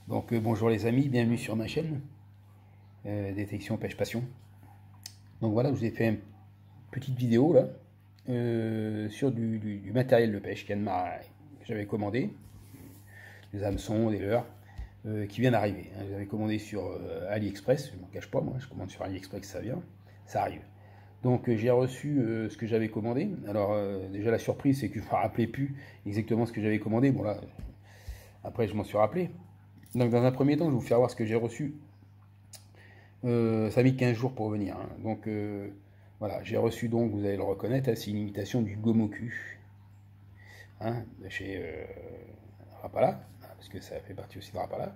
Donc bonjour les amis, bienvenue sur ma chaîne Détection Pêche Passion. Donc voilà, je vous ai fait une petite vidéo là sur du matériel de pêche que j'avais commandé, des hameçons, des leurres qui viennent d'arriver. J'avais commandé sur AliExpress, je ne m'en cache pas, moi je commande sur AliExpress, ça arrive. Donc j'ai reçu ce que j'avais commandé. Alors déjà la surprise c'est que je ne me rappelais plus exactement ce que j'avais commandé. Bon là, après je m'en suis rappelé. Donc dans un premier temps, je vais vous faire voir ce que j'ai reçu. Ça a mis 15 jours pour venir, hein. Donc voilà, j'ai reçu donc, vous allez le reconnaître, hein, c'est une imitation du Gomoku, hein, de chez Rapala, hein, parce que ça fait partie aussi de Rapala.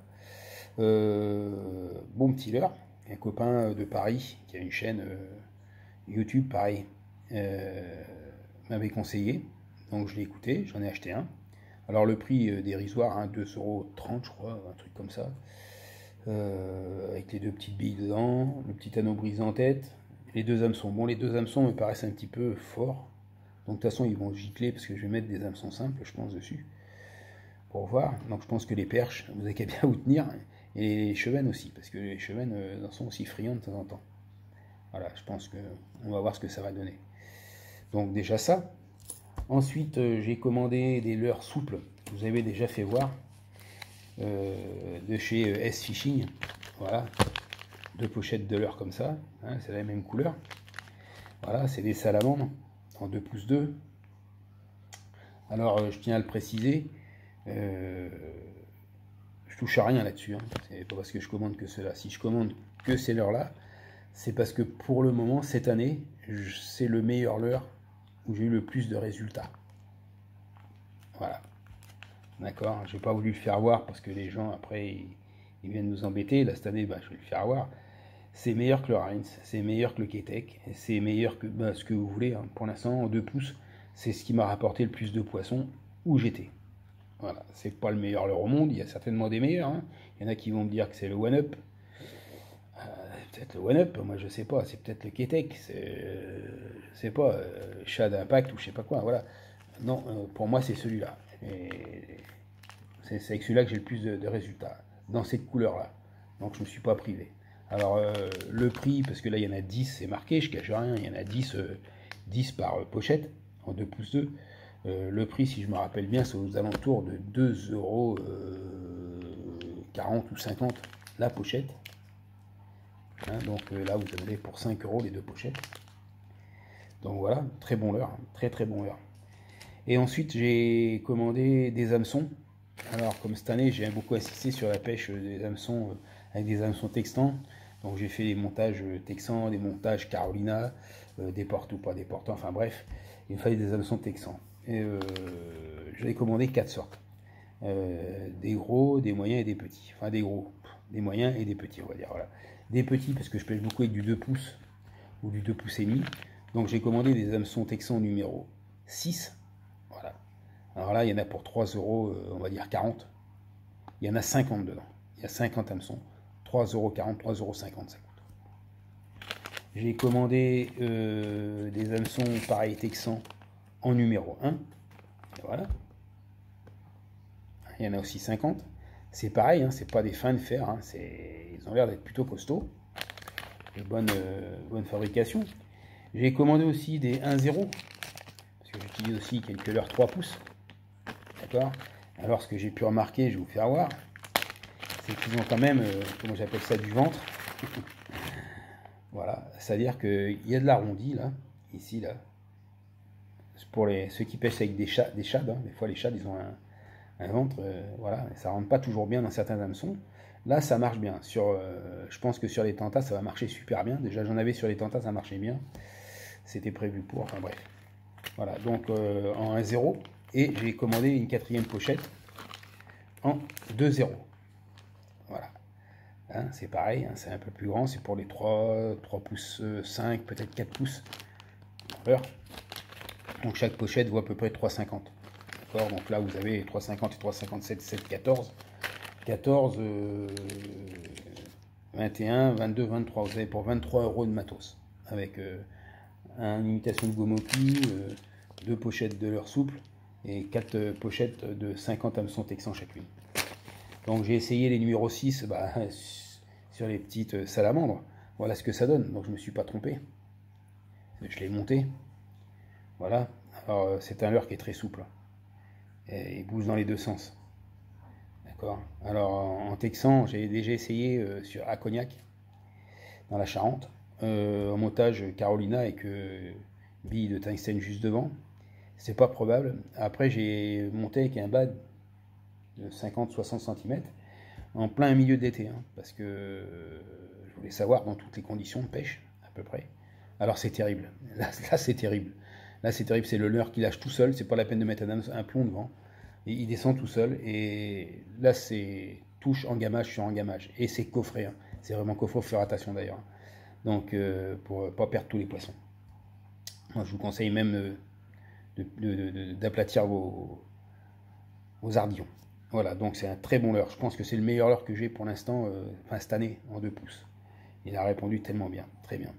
Bon petit leurre, un copain de Paris qui a une chaîne YouTube, pareil, m'avait conseillé, donc je l'ai écouté, j'en ai acheté un. Alors le prix dérisoire, hein, 2,30 € je crois, un truc comme ça. Avec les deux petites billes dedans, le petit anneau brisé en tête, les deux hameçons. Bon, les deux hameçons me paraissent un petit peu forts, donc de toute façon ils vont gicler parce que je vais mettre des hameçons simples, je pense, dessus, pour voir. Donc je pense que les perches, vous avez qu'à bien vous tenir, et les chevennes aussi, parce que les chevennes en sont aussi friandes de temps en temps. Voilà, je pense que on va voir ce que ça va donner. Donc déjà ça. Ensuite, j'ai commandé des leurres souples, vous avez déjà fait voir, de chez S Fishing. Voilà, deux pochettes de leurre comme ça, hein, c'est la même couleur. Voilà, c'est des salamandres en 2 pouces 2. Alors, je tiens à le préciser, je touche à rien là-dessus, hein. C'est pas parce que je commande que cela. Si je commande que ces leurres-là, c'est parce que pour le moment, cette année, c'est le meilleur leurre où j'ai eu le plus de résultats. Voilà. D'accord, j'ai pas voulu le faire voir parce que les gens après ils viennent nous embêter. Là cette année, bah, je vais le faire voir. C'est meilleur que le Rheinz, c'est meilleur que le Ketek, c'est meilleur que ce que vous voulez, hein. Pour l'instant, en 2 pouces, c'est ce qui m'a rapporté le plus de poissons où j'étais. Voilà, c'est pas le meilleur leurre au monde, il y a certainement des meilleurs, hein. Il y en a qui vont me dire que c'est le One Up. Peut-être le One Up, moi je sais pas, c'est peut-être le Ketek, je sais pas, Shad Impact ou je sais pas quoi, voilà. Non, pour moi c'est celui-là. C'est avec celui-là que j'ai le plus de résultats, dans cette couleur-là. Donc je ne me suis pas privé. Alors le prix, parce que là il y en a 10, c'est marqué, je cache rien, il y en a 10 par pochette, en 2 pouces 2. Le prix, si je me rappelle bien, c'est aux alentours de 2,40 € ou 50 la pochette. Hein, donc là vous avez pour 5 € les deux pochettes. Donc voilà, très bon leurre, hein, très très bon leurre. Et ensuite j'ai commandé des hameçons. Alors comme cette année j'ai beaucoup insisté sur la pêche des hameçons avec des hameçons texans. Donc j'ai fait des montages texans, des montages Carolina, des portes ou pas des portes, enfin bref, il me fallait des hameçons texans. Et j'avais commandé 4 sortes. Des gros, des moyens et des petits. Enfin des gros, des moyens et des petits, on va dire. Voilà. Des petits parce que je pêche beaucoup avec du 2 pouces ou du 2 pouces et demi. Donc j'ai commandé des hameçons texans numéro 6. Voilà. Alors là, il y en a pour 3 €, on va dire 40. Il y en a 50 dedans. Il y a 50 hameçons. 3,40 €, 3,50 € ça coûte. J'ai commandé des hameçons pareil texans en numéro 1. Et voilà. Il y en a aussi 50. C'est pareil, hein, c'est pas des fins de fer. Hein, ils ont l'air d'être plutôt costauds. De bonne fabrication. J'ai commandé aussi des 1,0. Parce que j'utilise aussi quelques leurres 3 pouces. D'accord. Alors ce que j'ai pu remarquer, je vais vous faire voir, c'est qu'ils ont quand même, comment j'appelle ça, du ventre. Voilà, c'est-à-dire qu'il y a de l'arrondi là, ici là. Pour ceux qui pêchent avec des shads, hein. Des fois les shads ils ont un ventre, voilà, ça rentre pas toujours bien dans certains hameçons. Là ça marche bien. Je pense que sur les tentas ça va marcher super bien. Déjà j'en avais sur les tentas, ça marchait bien. C'était prévu pour, enfin bref. Voilà, donc en 1,0. Et j'ai commandé une 4e pochette en 2,0. Voilà. Hein, c'est pareil, hein, c'est un peu plus grand, c'est pour les 3 pouces 5, peut-être 4 pouces. Donc chaque pochette vaut à peu près 3,50. D'accord, donc là vous avez 3,50 et 3,57, 7, 14. 14, 21, 22, 23. Vous avez pour 23 € de matos. Avec une imitation de Gomoki, 2 pochettes de leurre souple et 4 pochettes de 50 hameçons texans chacune. Donc j'ai essayé les numéros 6 bah, sur les petites salamandres. Voilà ce que ça donne. Donc je ne me suis pas trompé. Je l'ai monté. Voilà. Alors c'est un leurre qui est très souple. Et il bouge dans les deux sens. D'accord. Alors en texan, j'ai déjà essayé sur à Cognac, dans la Charente, en montage Carolina avec bille de tungstène juste devant. C'est pas probable. Après j'ai monté avec un bas de 50-60 cm en plein milieu d'été, hein, parce que je voulais savoir dans toutes les conditions de pêche, à peu près. Alors c'est terrible. Là c'est terrible. Là c'est terrible, c'est le leurre qui lâche tout seul, c'est pas la peine de mettre un plomb devant. Et il descend tout seul, et là c'est touche engamage sur engamage. Et c'est coffré, hein. C'est vraiment coffré, faut faire attention d'ailleurs. Donc pour pas perdre tous les poissons. Moi je vous conseille même d'aplatir vos ardillons. Voilà, donc c'est un très bon leurre. Je pense que c'est le meilleur leurre que j'ai pour l'instant, enfin cette année, en 2 pouces. Il a répondu tellement bien, très bien.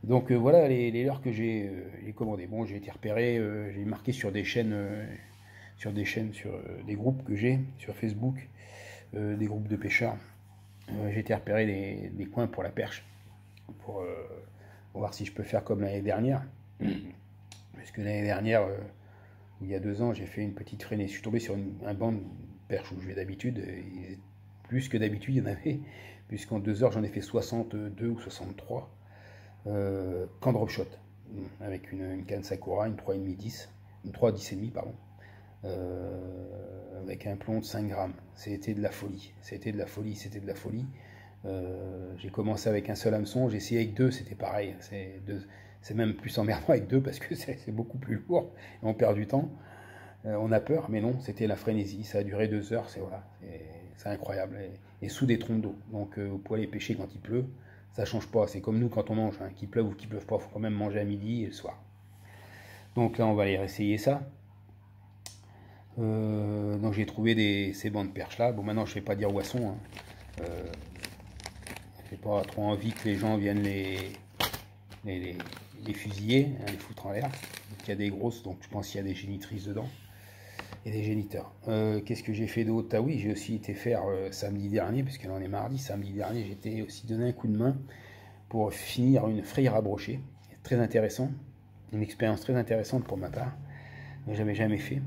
Donc voilà les leurres que j'ai commandés. Bon, j'ai été repéré, j'ai marqué sur des chaînes, sur des groupes que j'ai sur Facebook, des groupes de pêcheurs. J'ai été repéré des coins pour la perche, pour voir si je peux faire comme l'année dernière. Parce que l'année dernière, il y a 2 ans, j'ai fait une petite freinée. Je suis tombé sur un banc de perche où je vais d'habitude. Plus que d'habitude, il y en avait. Puisqu'en 2 heures, j'en ai fait 62 ou 63. Qu'en drop shot. Avec une canne Sakura, une 3,5-10. Une 3,10,5, pardon. Avec un plomb de 5 grammes. C'était de la folie. C'était de la folie. C'était de la folie. J'ai commencé avec un seul hameçon. J'ai essayé avec 2. C'était pareil. C'est même plus emmerdant avec 2 parce que c'est beaucoup plus lourd et on perd du temps. On a peur, mais non, c'était la frénésie. Ça a duré 2 heures, c'est incroyable. Et sous des trompes d'eau. Donc vous pouvez aller pêcher quand il pleut. Ça change pas. C'est comme nous quand on mange, hein, qu'il pleuve ou qu'il pleuve pas, il faut quand même manger à midi et le soir. Donc là, on va aller essayer ça. Donc j'ai trouvé ces bancs de perche là. Bon, maintenant je ne vais pas dire où elles sont. Hein. J'ai pas trop envie que les gens viennent les fusiller, hein, les foutre en l'air. Il y a des grosses, donc je pense qu'il y a des génitrices dedans et des géniteurs. Qu'est-ce que j'ai fait d'autre? Ah oui, j'ai aussi été faire samedi dernier, puisque l'on est mardi, samedi dernier, j'étais aussi donné un coup de main pour finir une frayère à brocher. Très intéressant, une expérience très intéressante pour ma part, que j'avais jamais fait.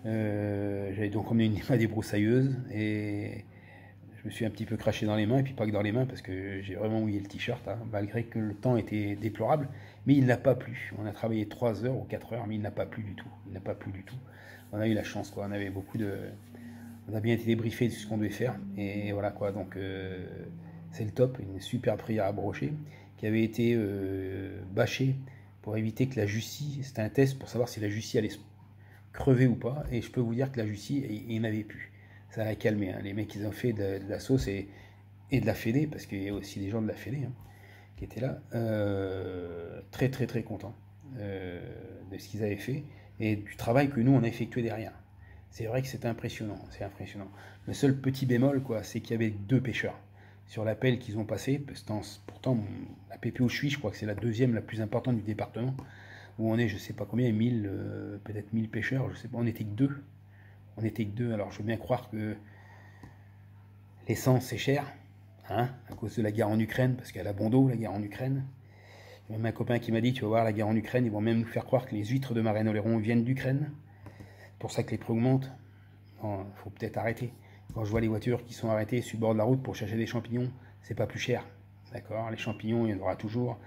J'avais donc emmené une débroussailleuse et je me suis un petit peu craché dans les mains, et puis pas que dans les mains, parce que j'ai vraiment mouillé le t-shirt, hein, malgré que le temps était déplorable, mais il n'a pas plu. On a travaillé 3 heures ou 4 heures, mais il n'a pas plu du tout. Il n'a pas plu du tout. On a eu la chance, quoi. On avait on a bien été débriefé de ce qu'on devait faire, et voilà, quoi. Donc, c'est le top, une super prière à brocher, qui avait été bâchée pour éviter que la Jussie, c'était un test pour savoir si la Jussie allait se crever ou pas, et je peux vous dire que la Jussie, il n'avait plus. Ça a calmé, hein. Les mecs, ils ont fait de la sauce et de la Fédé, parce qu'il y a aussi des gens de la Fédé, hein, qui étaient là, très très très contents de ce qu'ils avaient fait et du travail que nous on a effectué derrière. C'est vrai que c'est impressionnant, c'est impressionnant. Le seul petit bémol, quoi, c'est qu'il y avait 2 pêcheurs sur l'appel qu'ils ont passé. Pourtant, la PP où je suis, je crois que c'est la 2e la plus importante du département, où on est, je sais pas combien, 1000, peut-être 1000 pêcheurs, je sais pas, on n'était que 2. On n'était que 2, alors je veux bien croire que l'essence c'est cher, hein, à cause de la guerre en Ukraine, parce qu'elle a bon dos, la guerre en Ukraine. J'ai même un copain qui m'a dit, tu vas voir, la guerre en Ukraine, ils vont même nous faire croire que les huîtres de Marraine Oléron viennent d'Ukraine. C'est pour ça que les prix augmentent. Il faut peut-être arrêter. Quand je vois les voitures qui sont arrêtées sur le bord de la route pour chercher des champignons, c'est pas plus cher. D'accord, les champignons, il y en aura toujours.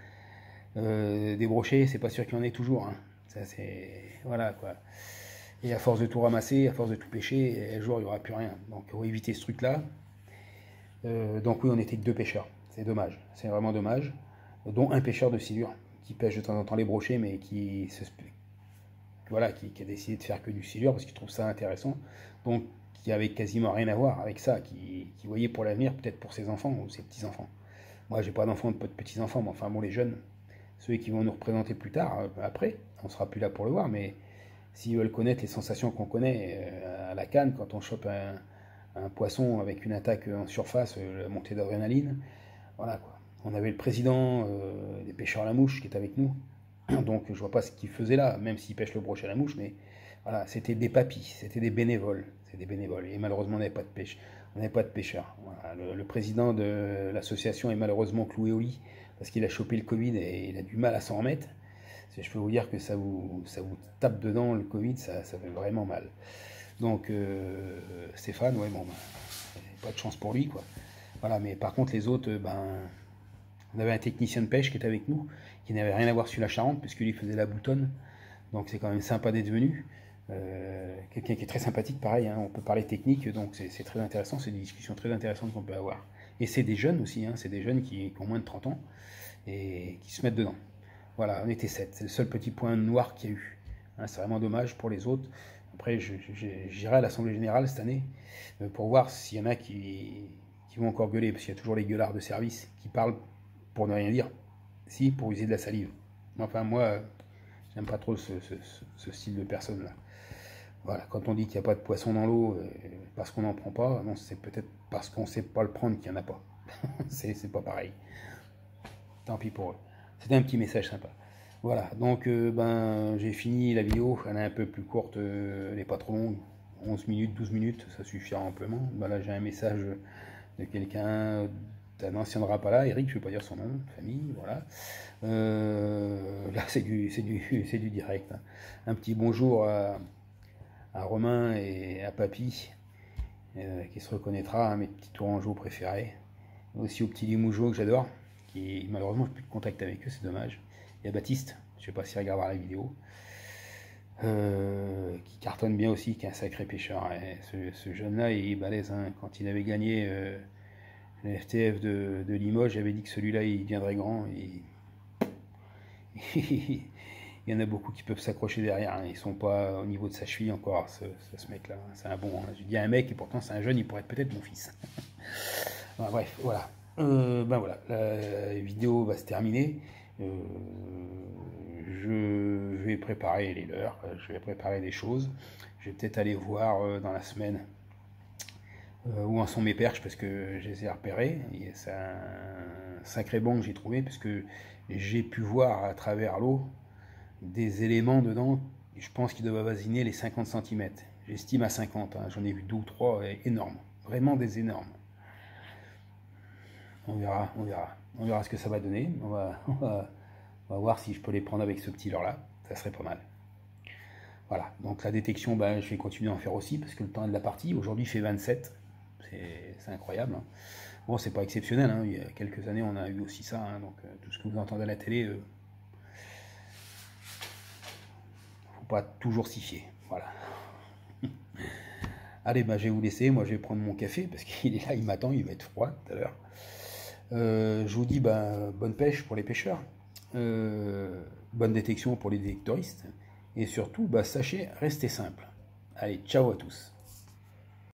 Des brochets, c'est pas sûr qu'il y en ait toujours. Hein. Ça, c'est... Voilà, quoi. Et à force de tout ramasser, à force de tout pêcher, un jour, il n'y aura plus rien. Donc, il faut éviter ce truc-là. Donc oui, on n'était que 2 pêcheurs. C'est dommage. C'est vraiment dommage. Dont un pêcheur de silure qui pêche de temps en temps les brochets, mais qui a décidé de faire que du silure parce qu'il trouve ça intéressant. Donc, qui avait quasiment rien à voir avec ça, qui voyait pour l'avenir, peut-être pour ses enfants ou ses petits-enfants. Moi, j'ai pas d'enfants, pas de petits-enfants, mais enfin bon, les jeunes, ceux qui vont nous représenter plus tard, après, on sera plus là pour le voir, mais s'ils veulent connaître les sensations qu'on connaît à la canne, quand on chope un poisson avec une attaque en surface, la montée d'adrénaline, voilà quoi. On avait le président des pêcheurs à la mouche qui est avec nous, donc je vois pas ce qu'il faisait là, même s'il pêche le brochet à la mouche, mais voilà, c'était des papis, c'était des bénévoles, c'est des bénévoles. Et malheureusement, on n'avait pas de pêche, on n'avait pas de pêcheurs. Voilà, le président de l'association est malheureusement cloué au lit parce qu'il a chopé le Covid et il a du mal à s'en remettre. Je peux vous dire que ça vous tape dedans, le Covid, ça fait vraiment mal. Donc, Stéphane, ouais, bon, ben, pas de chance pour lui, quoi. Voilà, mais par contre, les autres, ben, on avait un technicien de pêche qui était avec nous, qui n'avait rien à voir sur la Charente, puisque lui faisait la boutonne. Donc, c'est quand même sympa d'être venu. Quelqu'un qui est très sympathique, pareil, hein, on peut parler technique, donc c'est très intéressant, c'est des discussions très intéressantes qu'on peut avoir. Et c'est des jeunes aussi, hein, c'est des jeunes qui ont moins de 30 ans et qui se mettent dedans. Voilà, on était 7, c'est le seul petit point noir qu'il y a eu. Hein, c'est vraiment dommage pour les autres. Après, j'irai à l'Assemblée Générale cette année pour voir s'il y en a qui vont encore gueuler, parce qu'il y a toujours les gueulards de service qui parlent pour ne rien dire, si, pour user de la salive. Enfin, moi, j'aime pas trop ce style de personne-là. Voilà, quand on dit qu'il n'y a pas de poisson dans l'eau parce qu'on n'en prend pas, non, c'est peut-être parce qu'on ne sait pas le prendre qu'il n'y en a pas. c'est pas pareil. Tant pis pour eux. C'était un petit message sympa. Voilà, donc ben, j'ai fini la vidéo, elle est un peu plus courte, elle n'est pas trop longue, 11 minutes, 12 minutes, ça suffira amplement. Ben là j'ai un message de quelqu'un d'un ancien Rapala, Eric, je ne vais pas dire son nom, famille, voilà. Là c'est du direct. Hein. Un petit bonjour à Romain et à Papy, qui se reconnaîtra, hein, mes petits tourangeaux préférés. Aussi au petit Limougeot que j'adore, qui malheureusement je n'ai plus de contact avec eux, c'est dommage. Il y a Baptiste, je ne sais pas s'il regardera la vidéo, qui cartonne bien aussi, qui est un sacré pêcheur. Hein. Ce jeune-là, il est balèze. Hein. Quand il avait gagné le FTF de Limoges, j'avais dit que celui-là, il deviendrait grand. Il y en a beaucoup qui peuvent s'accrocher derrière. Hein. Ils ne sont pas au niveau de sa cheville encore, ce mec-là. C'est un bon. Hein. Je dis un mec, et pourtant c'est un jeune, il pourrait être peut-être mon fils. Enfin, bref, voilà. Ben voilà, la vidéo va se terminer. Je vais préparer les leurs, je vais préparer des choses. Je vais peut-être aller voir dans la semaine où en sont mes perches parce que je les ai repérées. C'est un sacré banc que j'ai trouvé parce que j'ai pu voir à travers l'eau des éléments dedans. Je pense qu'ils doivent avoisiner les 50 cm. J'estime à 50, hein. J'en ai vu 2 ou 3 énormes, vraiment des énormes. On verra, on verra. On verra ce que ça va donner. On va voir si je peux les prendre avec ce petit leurre-là. Ça serait pas mal. Voilà. Donc la détection, ben, je vais continuer à en faire aussi parce que le temps est de la partie. Aujourd'hui, il fait 27. C'est incroyable. Hein. Bon, c'est pas exceptionnel. Hein. Il y a quelques années, on a eu aussi ça. Hein. Donc tout ce que vous entendez à la télé, faut pas toujours s'y fier. Voilà. Allez, ben, je vais vous laisser. Moi, je vais prendre mon café parce qu'il est là, il m'attend. Il va être froid tout à l'heure. Je vous dis bonne pêche pour les pêcheurs, bonne détection pour les détectoristes, et surtout, sachez, restez simple. Allez, ciao à tous.